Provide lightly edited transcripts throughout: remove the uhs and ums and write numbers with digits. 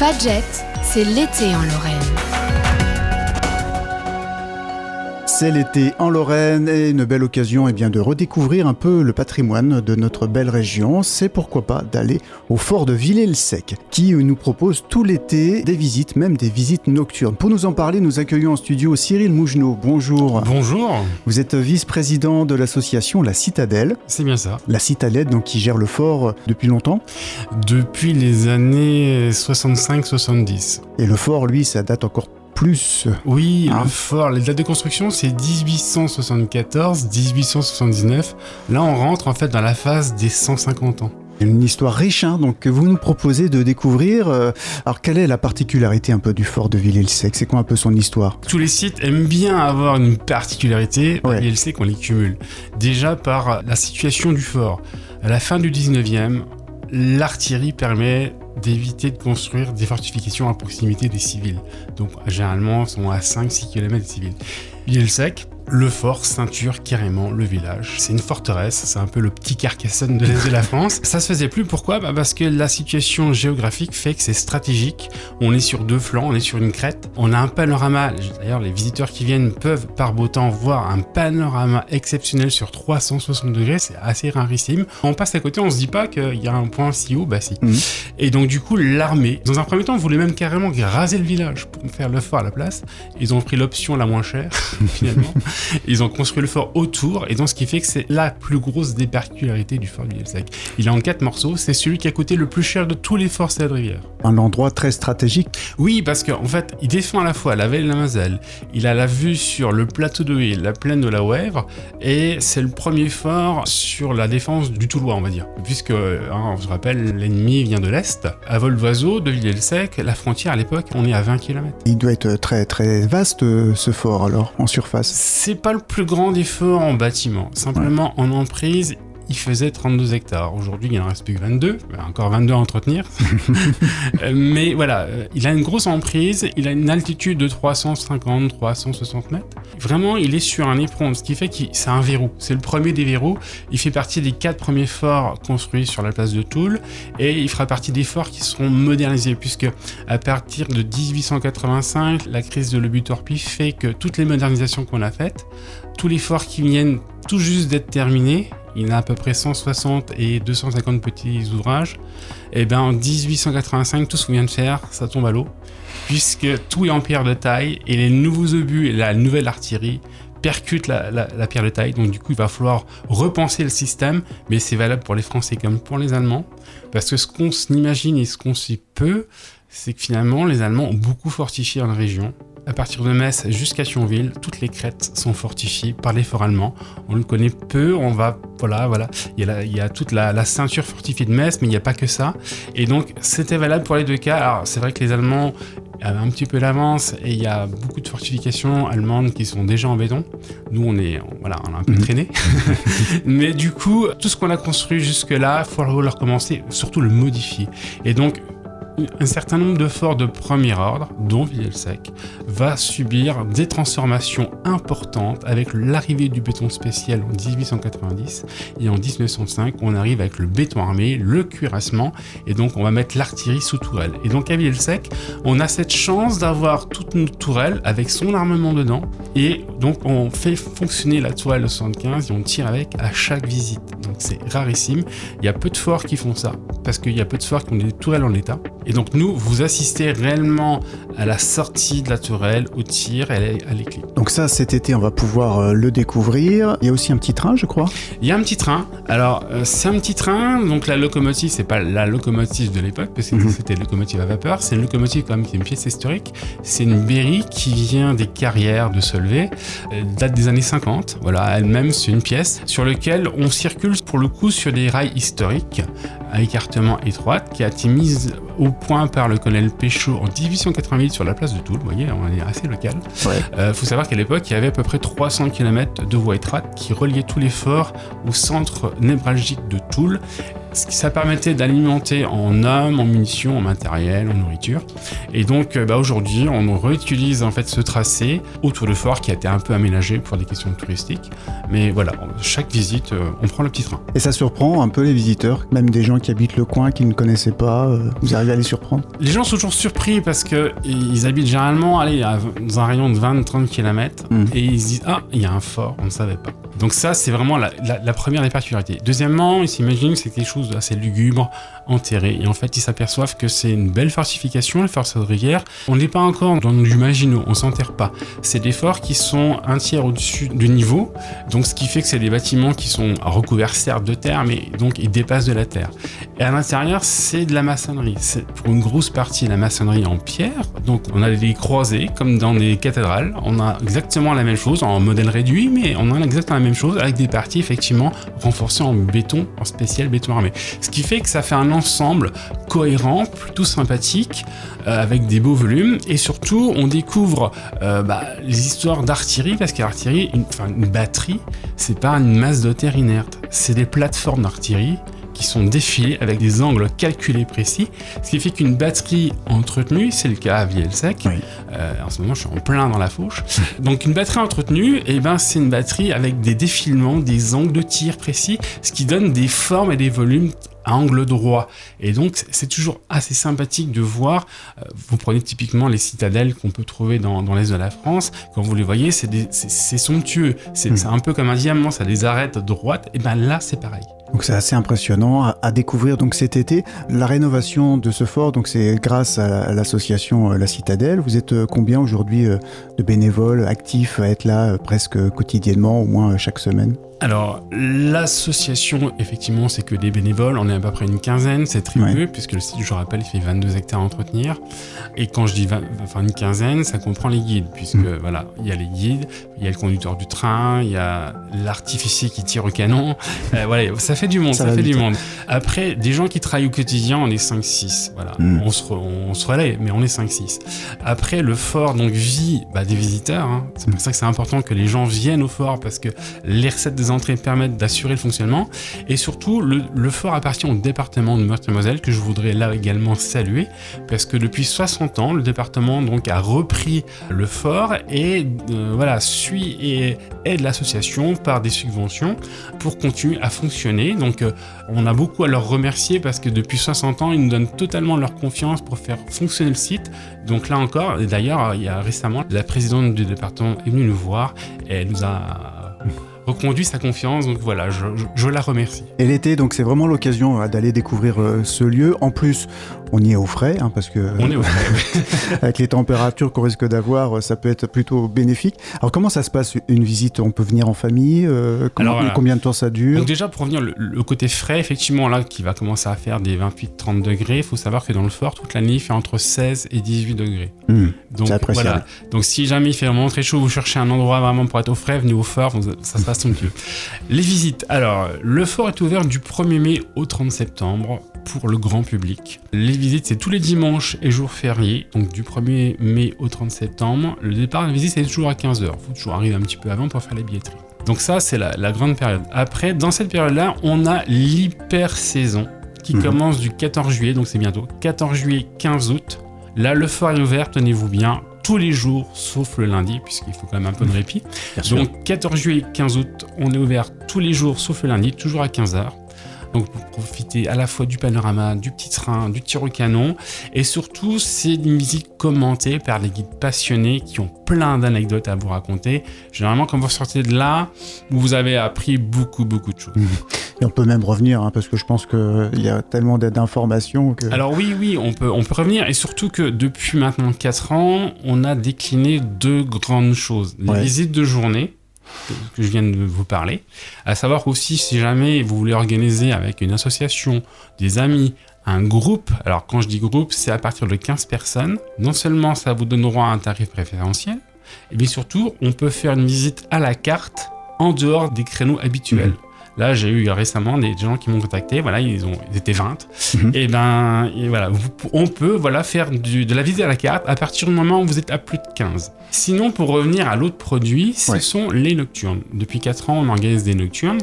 Fadjet, c'est l'été en Lorraine. C'est l'été en Lorraine et une belle occasion de redécouvrir un peu le patrimoine de notre belle région. C'est pourquoi pas d'aller au fort de Villers-le-Sec qui nous propose tout l'été des visites, même des visites nocturnes. Pour nous en parler, nous accueillons en studio Cyril Mougenot. Bonjour. Bonjour. Vous êtes vice-président de l'association La Citadelle. C'est bien ça. La Citadelle donc, qui gère le fort depuis longtemps. Depuis les années 65-70. Et le fort, lui, ça date encore plus. Oui, le fort, les dates de construction, c'est 1874, 1879. Là, on rentre en fait dans la phase des 150 ans. Une histoire riche, donc, que vous nous proposez de découvrir. Alors, quelle est la particularité un peu du fort de Villers-le-Sec ? C'est quoi un peu son histoire ? Tous les sites aiment bien avoir une particularité. Ouais. Villers-le-Sec, on les cumule. Déjà par la situation du fort. À la fin du 19e, l'artillerie permet d'éviter de construire des fortifications à proximité des civils. Donc, généralement, sont à 5-6 km des civils. Villers-le-Sec, le fort ceinture carrément le village. C'est une forteresse, c'est un peu le petit Carcassonne de l'Est de la France. Ça se faisait plus, pourquoi ? Parce que la situation géographique fait que c'est stratégique. On est sur deux flancs, on est sur une crête. On a un panorama, d'ailleurs les visiteurs qui viennent peuvent par beau temps voir un panorama exceptionnel sur 360 degrés, c'est assez rarissime. On passe à côté, on se dit pas qu'il y a un point si haut, si. Et donc du coup l'armée, dans un premier temps, voulait même carrément raser le village pour faire le fort à la place. Ils ont pris l'option la moins chère, finalement. Ils ont construit le fort autour, et donc ce qui fait que c'est la plus grosse des particularités du fort de Villers-le-Sec. Il est en 4 morceaux, c'est celui qui a coûté le plus cher de tous les forts Sèvres-Rivière. Un endroit très stratégique. Oui, parce qu'en fait, il défend à la fois la vallée de la Moselle, il a la vue sur le plateau de Hué, la plaine de la Ouèvre, et c'est le premier fort sur la défense du Toulois, on va dire. Puisque, on se rappelle, l'ennemi vient de l'Est. À vol d'oiseau, de Villers-le-Sec, la frontière à l'époque, on est à 20 km. Il doit être très très vaste ce fort alors, en surface. C'est pas le plus grand des forts en bâtiment. Simplement, en emprise, il faisait 32 hectares. Aujourd'hui, il en reste plus que 22. Encore 22 à entretenir. Mais voilà, il a une grosse emprise. Il a une altitude de 350-360 mètres. Vraiment, il est sur un éperon, ce qui fait que c'est un verrou. C'est le premier des verrous. Il fait partie des 4 premiers forts construits sur la place de Toul. Et il fera partie des forts qui seront modernisés, puisque à partir de 1885, la crise de l'Obu-Torpille fait que toutes les modernisations qu'on a faites, tous les forts qui viennent tout juste d'être terminés, il y en a à peu près 160 et 250 petits ouvrages. Et en 1885, tout ce qu'on vient de faire, ça tombe à l'eau, puisque tout est en pierre de taille et les nouveaux obus et la nouvelle artillerie percutent la pierre de taille. Donc du coup, il va falloir repenser le système, mais c'est valable pour les Français comme pour les Allemands, parce que ce qu'on s'imagine et ce qu'on sait peu, c'est que finalement, les Allemands ont beaucoup fortifié dans la région. À partir de Metz jusqu'à Thionville, toutes les crêtes sont fortifiées par les forts allemands. On le connaît peu, voilà. Il y a toute la ceinture fortifiée de Metz, mais il n'y a pas que ça. Et donc, c'était valable pour les deux cas. Alors, c'est vrai que les Allemands avaient un petit peu l'avance et il y a beaucoup de fortifications allemandes qui sont déjà en béton. Nous, on a un peu traîné. Mais du coup, tout ce qu'on a construit jusque-là, il faut le recommencer, surtout le modifier. Et donc, un certain nombre de forts de premier ordre, dont Villers-le-Sec, va subir des transformations importantes avec l'arrivée du béton spécial en 1890 et en 1905 on arrive avec le béton armé, le cuirassement, et donc on va mettre l'artillerie sous tourelle. Et donc à Villers-le-Sec, on a cette chance d'avoir toute notre tourelle avec son armement dedans, et donc on fait fonctionner la tourelle de 75 et on tire avec à chaque visite. Donc c'est rarissime, il y a peu de forts qui font ça, parce qu'il y a peu de forts qui ont des tourelles en état. Et donc nous, vous assistez réellement à la sortie de la tourelle, au tir et à l'éclipse. Donc ça, cet été, on va pouvoir le découvrir. Il y a aussi un petit train, je crois. Il y a un petit train. Alors, c'est un petit train. Donc la locomotive, c'est pas la locomotive de l'époque, parce que c'était une locomotive à vapeur. C'est une locomotive quand même qui est une pièce historique. C'est une Berry qui vient des carrières de Solvay. Elle date des années 50. Voilà, elle-même, c'est une pièce sur laquelle on circule pour le coup sur des rails historiques à écartement étroite qui a été mise au point par le colonel Péchaud en 1888 sur la place de Toul. Vous voyez, on est assez local. Faut savoir qu'à l'époque, il y avait à peu près 300 km de voies étroites qui reliaient tous les forts au centre névralgique de Toul. Ça permettait d'alimenter en hommes, en munitions, en matériel, en nourriture. Et donc aujourd'hui, on réutilise en fait ce tracé autour du fort qui a été un peu aménagé pour des questions touristiques. Mais voilà, chaque visite, on prend le petit train. Et ça surprend un peu les visiteurs, même des gens qui habitent le coin, qui ne connaissaient pas, vous arrivez à les surprendre? Les gens sont toujours surpris parce qu'ils habitent généralement dans un rayon de 20-30 km et ils se disent « Ah, il y a un fort, on ne savait pas ». Donc ça, c'est vraiment la première des particularités. Deuxièmement, ils s'imaginent que c'est quelque chose d'assez lugubre, enterré. Et en fait, ils s'aperçoivent que c'est une belle fortification, le fort Saudrière. On n'est pas encore dans du Maginot, on s'enterre pas. C'est des forts qui sont un tiers au-dessus du niveau. Donc ce qui fait que c'est des bâtiments qui sont recouverts certes de terre, mais donc ils dépassent de la terre. Et à l'intérieur, c'est de la maçonnerie. C'est pour une grosse partie la maçonnerie en pierre. Donc on a des croisées, comme dans des cathédrales. On a exactement la même chose, en modèle réduit, mais on a exactement la même chose avec des parties effectivement renforcées en béton, en spécial béton armé. Ce qui fait que ça fait un ensemble cohérent, plutôt sympathique, avec des beaux volumes. Et surtout, on découvre les histoires d'artillerie, parce que l'artillerie, une batterie, c'est pas une masse de terre inerte. C'est des plateformes d'artillerie qui sont défilées avec des angles calculés précis, ce qui fait qu'une batterie entretenue, c'est le cas à Villers-le-Sec, oui. En ce moment je suis en plein dans la Fauche, donc une batterie entretenue, c'est une batterie avec des défilements, des angles de tir précis, ce qui donne des formes et des volumes à angle droit. Et donc, c'est toujours assez sympathique de voir. Vous prenez typiquement les citadelles qu'on peut trouver dans l'est de la France. Quand vous les voyez, c'est somptueux. C'est un peu comme un diamant, ça a des arêtes droites. Et là, c'est pareil. Donc c'est assez impressionnant à découvrir donc cet été. La rénovation de ce fort, donc c'est grâce à l'association La Citadelle. Vous êtes combien aujourd'hui de bénévoles actifs à être là presque quotidiennement, au moins chaque semaine? Alors, l'association, effectivement, c'est que des bénévoles. On est à peu près une quinzaine, c'est très peu, puisque le site, je rappelle, il fait 22 hectares à entretenir. Et quand je dis une quinzaine, ça comprend les guides, puisque voilà, il y a les guides, il y a le conducteur du train, il y a l'artificier qui tire au canon. Voilà, ça fait du monde, ça fait du monde. Après, des gens qui travaillent au quotidien, on est 5-6. Voilà, on se relaie, mais on est 5-6. Après, le fort donc vit des visiteurs. Hein. C'est pour ça que c'est important que les gens viennent au fort, parce que les recettes des entrées permettent d'assurer le fonctionnement. Et surtout, le fort appartient au département de Meurthe-et-Moselle, que je voudrais là également saluer, parce que depuis 60 ans, le département donc a repris le fort et suit et aide l'association par des subventions pour continuer à fonctionner. Donc on a beaucoup à leur remercier, parce que depuis 60 ans, ils nous donnent totalement leur confiance pour faire fonctionner le site. Donc là encore, et d'ailleurs, il y a récemment, la présidente du département est venue nous voir et elle nous a reconduit sa confiance, donc voilà, je la remercie. Et l'été, donc c'est vraiment l'occasion d'aller découvrir ce lieu. En plus, on y est au frais, parce que on est au frais. avec les températures qu'on risque d'avoir, ça peut être plutôt bénéfique. Alors comment ça se passe une visite? On peut venir en famille? Combien de temps ça dure? Donc déjà, pour venir le côté frais, effectivement, là, qui va commencer à faire des 28-30 degrés, il faut savoir que dans le fort, toute l'année, il fait entre 16 et 18 degrés. Donc c'est appréciable. Voilà. Donc si jamais il fait vraiment très chaud, vous cherchez un endroit vraiment pour être au frais, venez au fort, ça se passe somptueux. Les visites. Alors, le fort est ouvert du 1er mai au 30 septembre pour le grand public. Les visites, c'est tous les dimanches et jours fériés, donc du 1er mai au 30 septembre. Le départ de la visite, c'est toujours à 15h. Il faut toujours arriver un petit peu avant pour faire les billetteries. Donc ça, c'est la grande période. Après, dans cette période-là, on a l'hyper-saison qui commence du 14 juillet, donc c'est bientôt, 14 juillet, 15 août. Là, le fort est ouvert, tenez-vous bien, tous les jours, sauf le lundi, puisqu'il faut quand même un peu de répit. Donc 14 juillet, 15 août, on est ouvert tous les jours, sauf le lundi, toujours à 15h. Donc pour profiter à la fois du panorama, du petit train, du tir au canon, et surtout c'est une visite commentée par des guides passionnés qui ont plein d'anecdotes à vous raconter. Généralement quand vous sortez de là, vous avez appris beaucoup de choses. Et on peut même revenir, parce que je pense qu'il y a tellement d'informations que... Alors oui, on peut revenir, et surtout que depuis maintenant 4 ans, on a décliné 2 grandes choses. Les visites de journée, que je viens de vous parler, à savoir aussi si jamais vous voulez organiser avec une association, des amis, un groupe, alors quand je dis groupe, c'est à partir de 15 personnes, non seulement ça vous donne droit à un tarif préférentiel, mais surtout on peut faire une visite à la carte en dehors des créneaux habituels. Là, j'ai eu récemment des gens qui m'ont contacté, voilà, ils étaient 20. Et voilà, on peut faire de la visite à la carte à partir du moment où vous êtes à plus de 15. Sinon, pour revenir à l'autre produit, ce sont les nocturnes. Depuis 4 ans, on organise des nocturnes.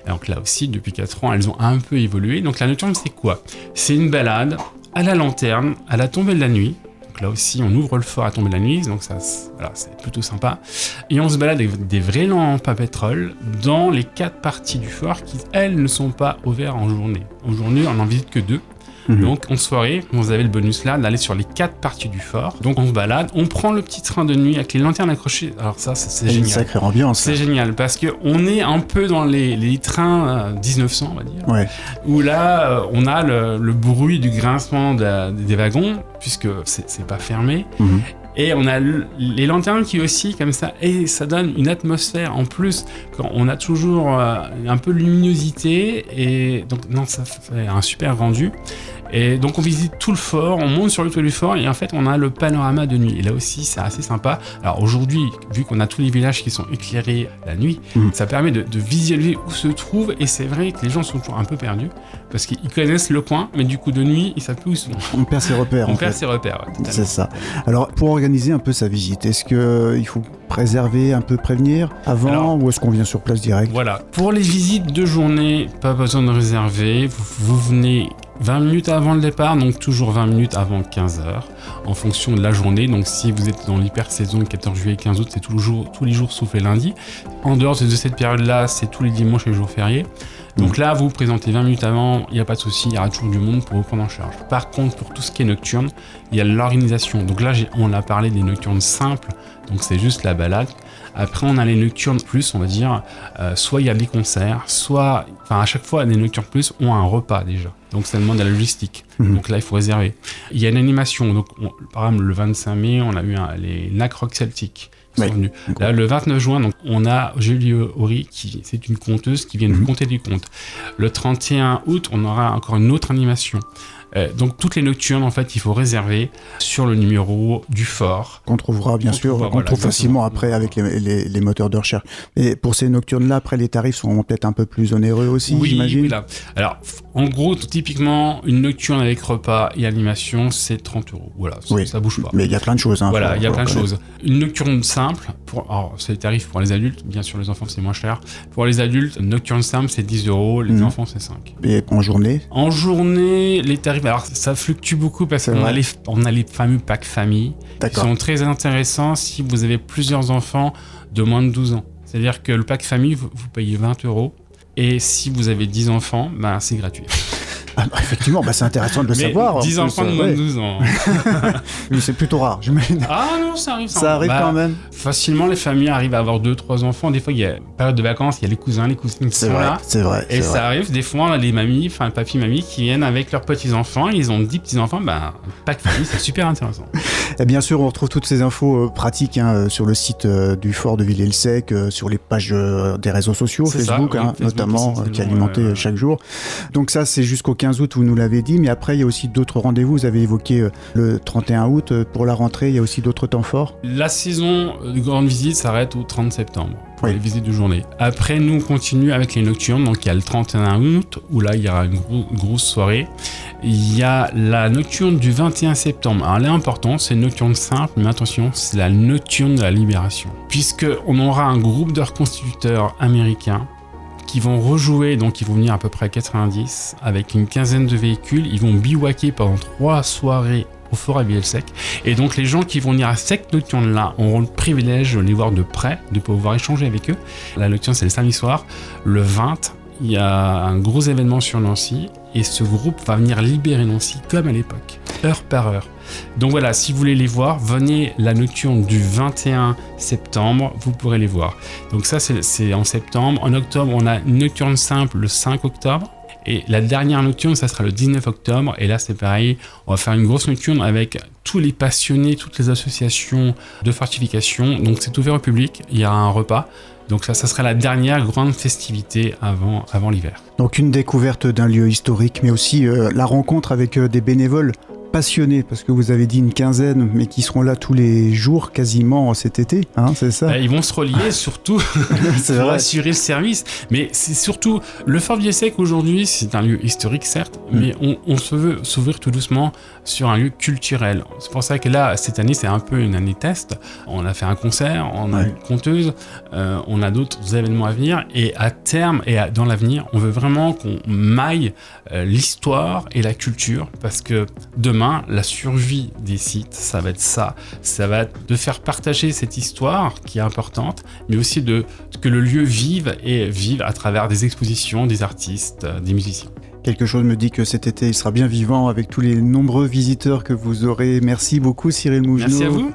Donc là aussi, depuis 4 ans, elles ont un peu évolué. Donc la nocturne, c'est quoi ? C'est une balade à la lanterne, à la tombée de la nuit. Donc là aussi, on ouvre le fort à tomber de la nuit, donc ça, voilà, c'est plutôt sympa. Et on se balade avec des vraies lampes à pétrole dans les 4 parties du fort qui, elles, ne sont pas ouvertes en journée. En journée, on n'en visite que 2. Donc en soirée, vous avez le bonus là d'aller sur les 4 parties du fort. Donc on se balade, on prend le petit train de nuit avec les lanternes accrochées. Alors ça, c'est génial. Une sacrée ambiance. C'est génial parce qu'on est un peu dans les trains 1900, on va dire. Où là, on a le bruit du grincement des wagons, puisque c'est pas fermé. Et on a les lanternes qui oscillent comme ça, et ça donne une atmosphère. En plus, quand on a toujours un peu de luminosité, et donc non, ça fait un super rendu. Et donc on visite tout le fort, on monte sur le toit du fort, et en fait on a le panorama de nuit. Et là aussi c'est assez sympa. Alors aujourd'hui, vu qu'on a tous les villages qui sont éclairés la nuit, ça permet de visualiser où se trouve. Et c'est vrai que les gens sont toujours un peu perdus parce qu'ils connaissent le coin, mais du coup de nuit ils savent plus où ils sont. On perd ses repères. Ses repères, ouais, c'est ça. Alors pour organiser un peu sa visite, est-ce qu'il faut préserver, un peu prévenir avant, ou est-ce qu'on vient sur place direct ? Voilà. Pour les visites de journée, pas besoin de réserver. Vous venez 20 minutes avant le départ, donc toujours 20 minutes avant 15h, en fonction de la journée. Donc si vous êtes dans l'hyper-saison, 14 juillet, 15 août, c'est tous les jours sauf les lundis. En dehors de cette période-là, c'est tous les dimanches et les jours fériés. Donc là, vous vous présentez 20 minutes avant, il n'y a pas de souci, il y aura toujours du monde pour vous prendre en charge. Par contre, pour tout ce qui est nocturne, il y a l'organisation. Donc là, on a parlé des nocturnes simples, donc c'est juste la balade. Après, on a les nocturnes plus, on va dire, soit il y a des concerts, soit, à chaque fois, les nocturnes plus ont un repas déjà. Donc ça demande de la logistique. Donc là, il faut réserver. Il y a une animation. Donc, par exemple, le 25 mai, on a eu les NAC Rock Celtic. Là, le 29 juin, donc, on a Julie Horry, c'est une conteuse qui vient nous conter des contes. Le 31 août, on aura encore une autre animation. Donc toutes les nocturnes, en fait, il faut réserver sur le numéro du fort. Qu'on trouvera bien sûr, qu'on trouve facilement après avec les moteurs de recherche. Et pour ces nocturnes-là, après, les tarifs sont peut-être un peu plus onéreux aussi, j'imagine. Oui, là. Alors, en gros, typiquement, une nocturne avec repas et animation, c'est 30 €. Voilà, ça bouge pas. Mais il y a plein de choses. Voilà, il y a plein de choses. Une nocturne simple, alors c'est les tarifs pour les adultes, bien sûr, les enfants, c'est moins cher. Pour les adultes, une nocturne simple, c'est 10 €, les enfants, c'est 5. Et en journée ? En journée, les tarifs, alors ça fluctue beaucoup parce qu'on a les fameux packs famille qui sont très intéressants si vous avez plusieurs enfants de moins de 12 ans. C'est-à-dire que le pack famille, vous payez 20 €, et si vous avez 10 enfants, c'est gratuit. Ah bah effectivement, c'est intéressant de le savoir. 10 enfants de moins de 12 ans. Mais c'est plutôt rare, j'imagine. Ah non, ça arrive. Ça arrive quand même. Facilement, les familles arrivent à avoir 2-3 enfants. Des fois, il y a une période de vacances, il y a les cousins, les cousines qui sont là. C'est vrai. Et ça arrive, des fois, on a les mamies, papy, mamie, qui viennent avec leurs petits-enfants. Ils ont 10 petits-enfants. Pack famille, c'est super intéressant. Et bien sûr, on retrouve toutes ces infos pratiques sur le site du fort de Villers-le-Sec, sur les pages des réseaux sociaux, Facebook, notamment, qui est alimenté chaque jour. Donc ça, c'est jusqu'au 15 août, vous nous l'avez dit, mais après, il y a aussi d'autres rendez-vous. Vous avez évoqué le 31 août. Pour la rentrée, il y a aussi d'autres temps forts. La saison de grande visite s'arrête au 30 septembre. Pour les visites de journée. Après, nous, on continue avec les nocturnes. Donc, il y a le 31 août, où là, il y aura une grosse soirée. Il y a la nocturne du 21 septembre. Alors, elle est importante, c'est une nocturne simple, mais attention, c'est la nocturne de la libération. Puisqu'on aura un groupe de reconstituteurs américains qui vont rejouer, donc ils vont venir à peu près à 90, avec une quinzaine de véhicules. Ils vont bivouaquer pendant 3 soirées au fort à Villers-le-Sec. Et donc les gens qui vont venir à cette nocturne-là auront le privilège de les voir de près, de pouvoir échanger avec eux. La nocturne, c'est le samedi soir. Le 20, il y a un gros événement sur Nancy, et ce groupe va venir libérer Nancy comme à l'époque, heure par heure. Donc voilà, si vous voulez les voir, venez la nocturne du 21 septembre, vous pourrez les voir. Donc ça, c'est en septembre. En octobre, on a une nocturne simple le 5 octobre. Et la dernière nocturne, ça sera le 19 octobre. Et là, c'est pareil, on va faire une grosse nocturne avec tous les passionnés, toutes les associations de fortification. Donc c'est ouvert au public, il y aura un repas. Donc ça sera la dernière grande festivité avant l'hiver. Donc une découverte d'un lieu historique, mais aussi la rencontre avec des bénévoles passionnés, parce que vous avez dit une quinzaine, mais qui seront là tous les jours quasiment cet été, hein, c'est ça? Ils vont se relier surtout C'est pour vrai. assurer le service. Mais c'est surtout, le Fort Vieux-Sec aujourd'hui, c'est un lieu historique certes, mais on se veut s'ouvrir tout doucement sur un lieu culturel. C'est pour ça que là, cette année, c'est un peu une année test. On a fait un concert, on a une conteuse, on a d'autres événements à venir, et à terme et dans l'avenir, on veut vraiment qu'on maille l'histoire et la culture, parce que demain, la survie des sites, ça va être ça. Ça va être de faire partager cette histoire qui est importante, mais aussi que le lieu vive à travers des expositions, des artistes, des musiciens. Quelque chose me dit que cet été, il sera bien vivant avec tous les nombreux visiteurs que vous aurez. Merci beaucoup Cyril Mougenot. Merci à vous.